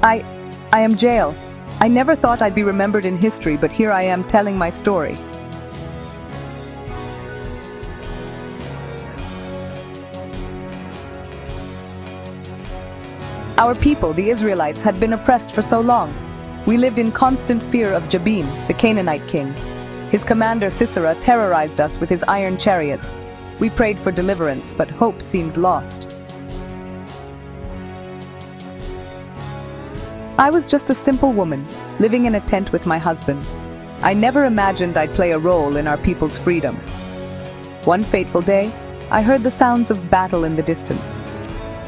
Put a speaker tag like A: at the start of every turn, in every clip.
A: I am Jael. I never thought I'd be remembered in history, but here I am telling my story. Our people, the Israelites, had been oppressed for so long. We lived in constant fear of Jabin, the Canaanite king. His commander Sisera terrorized us with his iron chariots. We prayed for deliverance, but hope seemed lost. I was just a simple woman, living in a tent with my husband. I never imagined I'd play a role in our people's freedom. One fateful day, I heard the sounds of battle in the distance.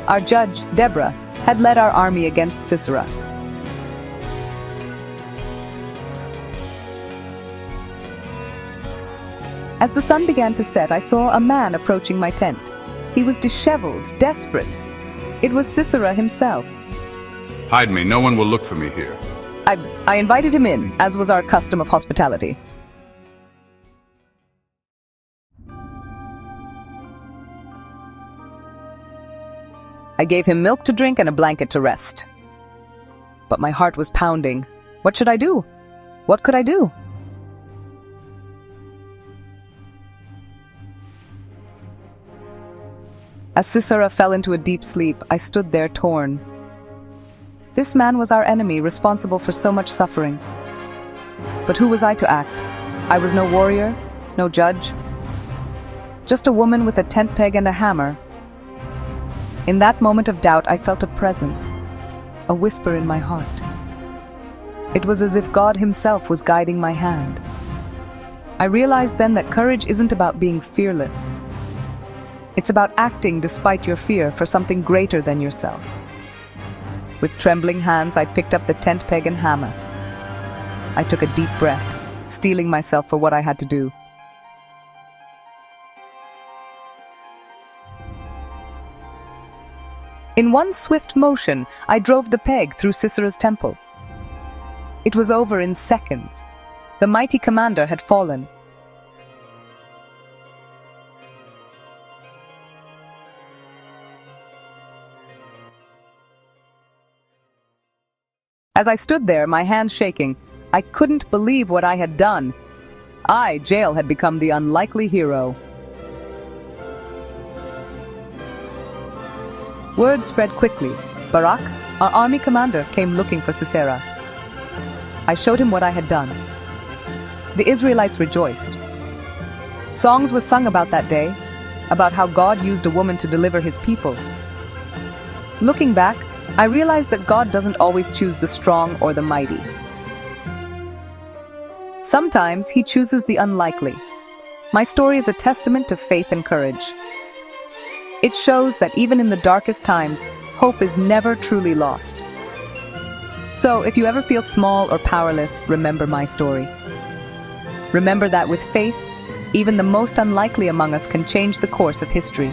A: Our judge, Deborah, had led our army against Sisera. As the sun began to set, I saw a man approaching my tent. He was disheveled, desperate. It was Sisera himself.
B: Hide me, no one will look for me here.
A: I invited him in, as was our custom of hospitality. I gave him milk to drink and a blanket to rest. But my heart was pounding. What should I do? What could I do? As Sisera fell into a deep sleep, I stood there torn. This man was our enemy, responsible for so much suffering. But who was I to act? I was no warrior, no judge. Just a woman with a tent peg and a hammer. In that moment of doubt, I felt a presence, a whisper in my heart. It was as if God himself was guiding my hand. I realized then that courage isn't about being fearless. It's about acting despite your fear for something greater than yourself. With trembling hands, I picked up the tent peg and hammer. I took a deep breath, steeling myself for what I had to do. In one swift motion, I drove the peg through Sisera's temple. It was over in seconds. The mighty commander had fallen. As I stood there, my hands shaking, I couldn't believe what I had done. I, Jael, had become the unlikely hero. Word spread quickly. Barak, our army commander, came looking for Sisera. I showed him what I had done. The Israelites rejoiced. Songs were sung about that day, about how God used a woman to deliver his people. Looking back, I realized that God doesn't always choose the strong or the mighty. Sometimes he chooses the unlikely. My story is a testament to faith and courage. It shows that even in the darkest times, hope is never truly lost. So, if you ever feel small or powerless, remember my story. Remember that with faith, even the most unlikely among us can change the course of history.